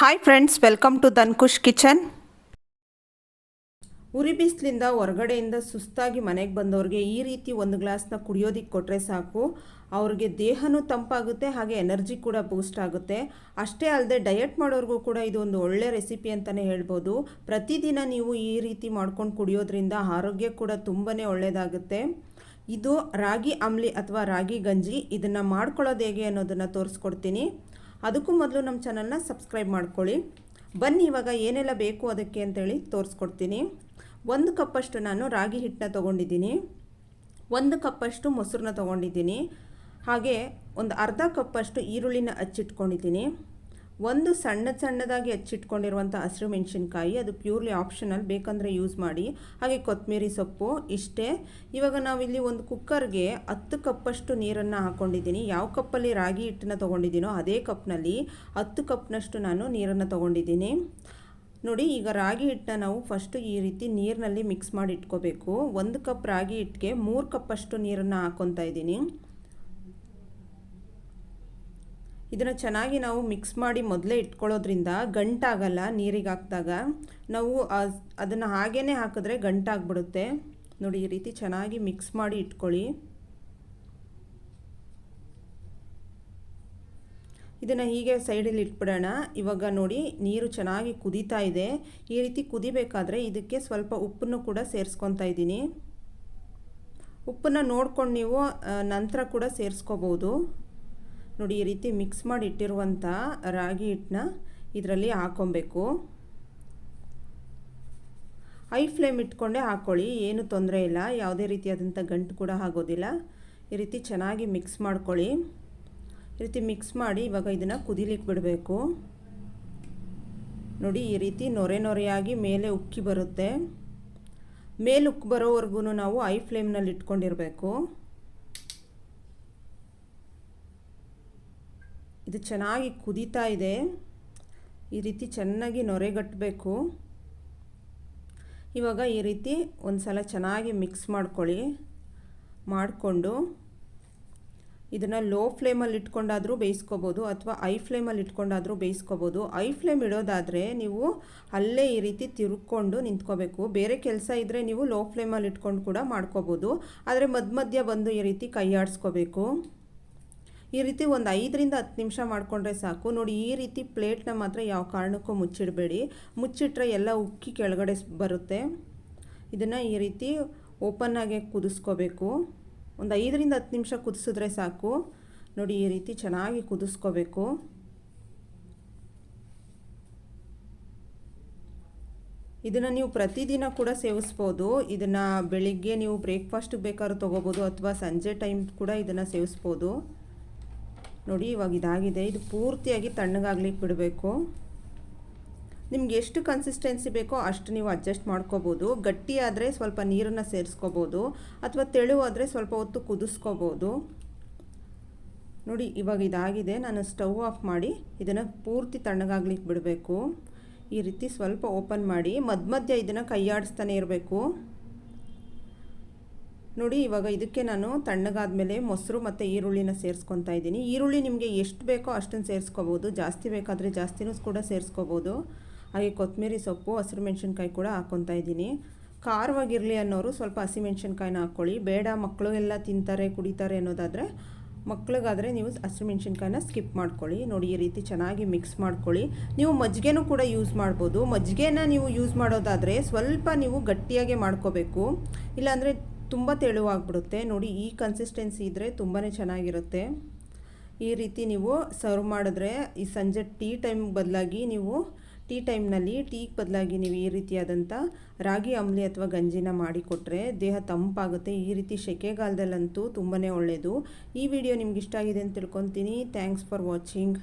Hi friends, welcome to Dankush kitchen. ಉರಿ ಬಿಸಿಲಿಂದ ಹೊರಗಡೆಯಿಂದ ಸುಸ್ತಾಗಿ ಮನೆಗೆ ಬಂದವ್ರಿಗೆ ಈ ರೀತಿ ಒಂದು ಗ್ಲಾಸ್ನ ಕುಡಿಯೋದಕ್ಕೆ ಕೊಟ್ಟರೆ ಸಾಕು. ಅವ್ರಿಗೆ ದೇಹನೂ ತಂಪಾಗುತ್ತೆ, ಹಾಗೆ ಎನರ್ಜಿ ಕೂಡ ಬೂಸ್ಟ್ ಆಗುತ್ತೆ. ಅಷ್ಟೇ ಅಲ್ಲದೆ ಡಯಟ್ ಮಾಡೋರಿಗೂ ಕೂಡ ಇದು ಒಂದು ಒಳ್ಳೆ ರೆಸಿಪಿ ಅಂತಲೇ ಹೇಳ್ಬೋದು. ಪ್ರತಿದಿನ ನೀವು ಈ ರೀತಿ ಮಾಡ್ಕೊಂಡು ಕುಡಿಯೋದ್ರಿಂದ ಆರೋಗ್ಯ ಕೂಡ ತುಂಬಾ ಒಳ್ಳೆಯದಾಗುತ್ತೆ. ಇದು ರಾಗಿ ಅಂಬ್ಲಿ ಅಥವಾ ರಾಗಿ ಗಂಜಿ. ಇದನ್ನು ಮಾಡ್ಕೊಳ್ಳೋದು ಹೇಗೆ ಅನ್ನೋದನ್ನು ತೋರಿಸ್ಕೊಡ್ತೀನಿ. ಅದಕ್ಕೂ ಮೊದಲು ನಮ್ಮ ಚಾನಲ್ನ ಸಬ್ಸ್ಕ್ರೈಬ್ ಮಾಡ್ಕೊಳ್ಳಿ. ಬನ್ನಿ ಇವಾಗ ಏನೆಲ್ಲ ಬೇಕು ಅದಕ್ಕೆ ಅಂತೇಳಿ ತೋರಿಸ್ಕೊಡ್ತೀನಿ. 1 ಕಪ್ಪಷ್ಟು ನಾನು ರಾಗಿ ಹಿಟ್ಟನ್ನ ತೊಗೊಂಡಿದ್ದೀನಿ, 1 ಕಪ್ಪಷ್ಟು ಮೊಸರನ್ನ ತೊಗೊಂಡಿದ್ದೀನಿ, ಹಾಗೆ ಒಂದು ಅರ್ಧ ಕಪ್ಪಷ್ಟು ಈರುಳ್ಳಿನ ಹಚ್ಚಿಟ್ಕೊಂಡಿದ್ದೀನಿ, ಒಂದು ಸಣ್ಣದಾಗಿ ಹಚ್ಚಿಟ್ಕೊಂಡಿರುವಂಥ ಹಸಿರು ಮೆಣಸಿನ್ಕಾಯಿ, ಅದು ಪ್ಯೂರ್ಲಿ ಆಪ್ಷನಲ್, ಬೇಕಂದರೆ ಯೂಸ್ ಮಾಡಿ, ಹಾಗೆ ಕೊತ್ತಂಬರಿ ಸೊಪ್ಪು. ಇಷ್ಟೇ. ಇವಾಗ ನಾವಿಲ್ಲಿ ಒಂದು ಕುಕ್ಕರ್ಗೆ 10 ಕಪ್ಪಷ್ಟು ನೀರನ್ನು ಹಾಕ್ಕೊಂಡಿದ್ದೀನಿ. ಯಾವ ಕಪ್ಪಲ್ಲಿ ರಾಗಿ ಹಿಟ್ಟನ್ನು ತೊಗೊಂಡಿದ್ದೀನೋ ಅದೇ ಕಪ್ನಲ್ಲಿ 10 ಕಪ್ನಷ್ಟು ನಾನು ನೀರನ್ನು ತೊಗೊಂಡಿದ್ದೀನಿ. ನೋಡಿ, ಈಗ ರಾಗಿ ಹಿಟ್ಟನ್ನ ನಾವು ಫಸ್ಟು ಈ ರೀತಿ ನೀರಿನಲ್ಲಿ ಮಿಕ್ಸ್ ಮಾಡಿ ಇಟ್ಕೋಬೇಕು. 1 ಕಪ್ ರಾಗಿ ಹಿಟ್ಟಿಗೆ 3 ಕಪ್ಪಷ್ಟು ನೀರನ್ನು ಹಾಕ್ಕೊತಾ ಇದ್ದೀನಿ. ಇದನ್ನು ಚೆನ್ನಾಗಿ ನಾವು ಮಿಕ್ಸ್ ಮಾಡಿ ಮೊದಲೇ ಇಟ್ಕೊಳ್ಳೋದ್ರಿಂದ ಗಂಟಾಗಲ್ಲ. ನೀರಿಗೆ ಹಾಕಿದಾಗ ನಾವು ಅದನ್ನು ಹಾಗೇ ಹಾಕಿದ್ರೆ ಗಂಟಾಗ್ಬಿಡುತ್ತೆ. ನೋಡಿ, ಈ ರೀತಿ ಚೆನ್ನಾಗಿ ಮಿಕ್ಸ್ ಮಾಡಿ ಇಟ್ಕೊಳ್ಳಿ. ಇದನ್ನು ಹೀಗೆ ಸೈಡಲ್ಲಿ ಇಟ್ಬಿಡೋಣ. ಇವಾಗ ನೋಡಿ, ನೀರು ಚೆನ್ನಾಗಿ ಕುದೀತಾ ಇದೆ. ಈ ರೀತಿ ಕುದಿಬೇಕಾದ್ರೆ ಇದಕ್ಕೆ ಸ್ವಲ್ಪ ಉಪ್ಪನ್ನು ಕೂಡ ಸೇರಿಸ್ಕೊತಾ ಇದ್ದೀನಿ. ಉಪ್ಪನ್ನು ನೋಡ್ಕೊಂಡು ನೀವು ನಂತರ ಕೂಡ ಸೇರಿಸ್ಕೋಬೋದು. ನೋಡಿ, ಈ ರೀತಿ ಮಿಕ್ಸ್ ಮಾಡಿ ಇಟ್ಟಿರುವಂಥ ರಾಗಿ ಹಿಟ್ಟನ್ನ ಇದರಲ್ಲಿ ಹಾಕ್ಕೊಬೇಕು. ಹೈ ಫ್ಲೇಮ್ ಇಟ್ಕೊಂಡೇ ಹಾಕ್ಕೊಳ್ಳಿ, ಏನು ತೊಂದರೆ ಇಲ್ಲ. ಯಾವುದೇ ರೀತಿಯಾದಂಥ ಗಂಟು ಕೂಡ ಆಗೋದಿಲ್ಲ. ಈ ರೀತಿ ಚೆನ್ನಾಗಿ ಮಿಕ್ಸ್ ಮಾಡ್ಕೊಳ್ಳಿ. ಈ ರೀತಿ ಮಿಕ್ಸ್ ಮಾಡಿ ಇವಾಗ ಇದನ್ನು ಕುದಿಲಿಕ್ಕೆ ಬಿಡಬೇಕು. ನೋಡಿ, ಈ ರೀತಿ ನೊರೆಯಾಗಿ ಮೇಲೆ ಉಕ್ಕಿ ಬರುತ್ತೆ. ಮೇಲೆ ಉಕ್ಕಿ ಬರೋವರೆಗೂ ನಾವು ಹೈ ಫ್ಲೇಮ್ನಲ್ಲಿ ಇಟ್ಕೊಂಡಿರಬೇಕು. ಇದು ಚೆನ್ನಾಗಿ ಕುದೀತಾ ಇದೆ. ಈ ರೀತಿ ಚೆನ್ನಾಗಿ ನೊರೆಗಟ್ಟಬೇಕು. ಇವಾಗ ಈ ರೀತಿ ಒಂದು ಸಲ ಚೆನ್ನಾಗಿ ಮಿಕ್ಸ್ ಮಾಡಿಕೊಂಡು ಇದನ್ನು ಲೋ ಫ್ಲೇಮಲ್ಲಿ ಇಟ್ಕೊಂಡಾದರೂ ಬೇಯಿಸ್ಕೋಬೋದು, ಅಥವಾ ಐ ಫ್ಲೇಮಲ್ಲಿ ಇಟ್ಕೊಂಡಾದರೂ ಬೇಯಿಸ್ಕೋಬೋದು. ಐ ಫ್ಲೇಮ್ ಇಡೋದಾದರೆ ನೀವು ಅಲ್ಲೇ ಈ ರೀತಿ ತಿರುಗ್ಕೊಂಡು ನಿಂತ್ಕೋಬೇಕು. ಬೇರೆ ಕೆಲಸ ಇದ್ದರೆ ನೀವು ಲೋ ಫ್ಲೇಮಲ್ಲಿ ಇಟ್ಕೊಂಡು ಕೂಡ ಮಾಡ್ಕೋಬೋದು, ಆದರೆ ಮಧ್ಯ ಬಂದು ಈ ರೀತಿ ಕೈ ಆಡಿಸ್ಕೋಬೇಕು. ಈ ರೀತಿ ಒಂದು 5 ರಿಂದ 10 ನಿಮಿಷ ಮಾಡಿಕೊಂಡ್ರೆ ಸಾಕು. ನೋಡಿ, ಈ ರೀತಿ ಪ್ಲೇಟ್ನ ಮಾತ್ರ ಯಾವ ಕಾರಣಕ್ಕೂ ಮುಚ್ಚಿಡಬೇಡಿ. ಮುಚ್ಚಿಟ್ರೆ ಎಲ್ಲ ಉಕ್ಕಿ ಕೆಳಗಡೆ ಬರುತ್ತೆ. ಇದನ್ನು ಈ ರೀತಿ ಓಪನ್ನಾಗೆ ಕುದಿಸ್ಕೋಬೇಕು. ಒಂದು 5 ರಿಂದ 10 ನಿಮಿಷ ಕುದಿಸಿದ್ರೆ ಸಾಕು. ನೋಡಿ, ಈ ರೀತಿ ಚೆನ್ನಾಗಿ ಕುದಿಸ್ಕೋಬೇಕು. ಇದನ್ನು ನೀವು ಪ್ರತಿದಿನ ಕೂಡ ಸೇವಿಸ್ಬೋದು. ಇದನ್ನು ಬೆಳಿಗ್ಗೆ ನೀವು ಬ್ರೇಕ್ಫಾಸ್ಟಿಗೆ ಬೇಕಾದ್ರೂ ತೊಗೋಬೋದು, ಅಥವಾ ಸಂಜೆ ಟೈಮ್ ಕೂಡ ಇದನ್ನು ಸೇವಿಸ್ಬೋದು. ನೋಡಿ, ಇವಾಗ ಇದಾಗಿದೆ. ಇದು ಪೂರ್ತಿಯಾಗಿ ತಣ್ಣಗಾಗ್ಲಿಕ್ಕೆ ಬಿಡಬೇಕು. ನಿಮ್ಗೆ ಎಷ್ಟು ಕನ್ಸಿಸ್ಟೆನ್ಸಿ ಬೇಕೋ ಅಷ್ಟು ನೀವು ಅಡ್ಜಸ್ಟ್ ಮಾಡ್ಕೋಬೋದು. ಗಟ್ಟಿ ಆದರೆ ಸ್ವಲ್ಪ ನೀರನ್ನು ಸೇರಿಸ್ಕೋಬೋದು, ಅಥವಾ ತೆಳುವಾದರೆ ಸ್ವಲ್ಪ ಹೊತ್ತು ಕುದಿಸ್ಕೋಬೋದು. ನೋಡಿ, ಇವಾಗ ಇದಾಗಿದೆ. ನಾನು ಸ್ಟವ್ ಆಫ್ ಮಾಡಿ ಇದನ್ನು ಪೂರ್ತಿ ತಣ್ಣಗಾಗ್ಲಿಕ್ಕೆ ಬಿಡಬೇಕು. ಈ ರೀತಿ ಸ್ವಲ್ಪ ಓಪನ್ ಮಾಡಿ ಮಧ್ಯ ಇದನ್ನು ಕೈಯಾಡಿಸ್ತಾನೆ ಇರಬೇಕು. ನೋಡಿ, ಇವಾಗ ಇದಕ್ಕೆ ನಾನು ತಣ್ಣಗಾದ್ಮೇಲೆ ಮೊಸರು ಮತ್ತು ಈರುಳ್ಳಿನ ಸೇರಿಸ್ಕೊತಾ ಇದ್ದೀನಿ. ಈರುಳ್ಳಿ ನಿಮಗೆ ಎಷ್ಟು ಬೇಕೋ ಅಷ್ಟನ್ನು ಸೇರಿಸ್ಕೋಬೋದು, ಜಾಸ್ತಿ ಬೇಕಾದರೆ ಜಾಸ್ತಿನೂ ಕೂಡ ಸೇರಿಸ್ಕೋಬೋದು. ಹಾಗೆ ಕೊತ್ತಂಬರಿ ಸೊಪ್ಪು, ಹಸಿರು ಮೆಣಸಿನ್ಕಾಯಿ ಕೂಡ ಹಾಕ್ಕೊತಾ ಇದ್ದೀನಿ. ಖಾರವಾಗಿರಲಿ ಅನ್ನೋರು ಸ್ವಲ್ಪ ಹಸಿಮೆಣ್ಸಿನ್ಕಾಯಿನ ಹಾಕ್ಕೊಳ್ಳಿ. ಬೇಡ, ಮಕ್ಕಳು ಎಲ್ಲ ತಿಂತಾರೆ ಕುಡಿತಾರೆ ಅನ್ನೋದಾದರೆ, ಮಕ್ಳಿಗಾದರೆ ನೀವು ಹಸಿರು ಮೆಣಸಿನ್ಕಾಯಿನ ಸ್ಕಿಪ್ ಮಾಡ್ಕೊಳ್ಳಿ. ನೋಡಿ, ಈ ರೀತಿ ಚೆನ್ನಾಗಿ ಮಿಕ್ಸ್ ಮಾಡ್ಕೊಳ್ಳಿ. ನೀವು ಮಜ್ಜಿಗೆನೂ ಕೂಡ ಯೂಸ್ ಮಾಡ್ಬೋದು. ಮಜ್ಜಿಗೆನ ನೀವು ಯೂಸ್ ಮಾಡೋದಾದರೆ ಸ್ವಲ್ಪ ನೀವು ಗಟ್ಟಿಯಾಗೆ ಮಾಡ್ಕೋಬೇಕು, ಇಲ್ಲಾಂದರೆ ತುಂಬ ತೆಳುವಾಗ್ಬಿಡುತ್ತೆ. ನೋಡಿ, ಈ ಕನ್ಸಿಸ್ಟೆನ್ಸಿ ಇದ್ದರೆ ತುಂಬಾ ಚೆನ್ನಾಗಿರುತ್ತೆ. ಈ ರೀತಿ ನೀವು ಸರ್ವ್ ಮಾಡಿದ್ರೆ ಈ ಸಂಜೆ ಟೀ ಟೈಮ್ಗೆ ಬದಲಾಗಿ ನೀವು ಈ ರೀತಿಯಾದಂಥ ರಾಗಿ ಅಂಬ್ಲಿ ಅಥವಾ ಗಂಜಿನ ಮಾಡಿಕೊಟ್ರೆ ದೇಹ ತಂಪಾಗುತ್ತೆ. ಈ ರೀತಿ ಸೆಕೆಗಾಲದಲ್ಲಂತೂ ತುಂಬಾ ಒಳ್ಳೆಯದು. ಈ ವಿಡಿಯೋ ನಿಮ್ಗೆ ಇಷ್ಟ ಆಗಿದೆ ಅಂತ ತಿಳ್ಕೊತೀನಿ. Thanks for watching.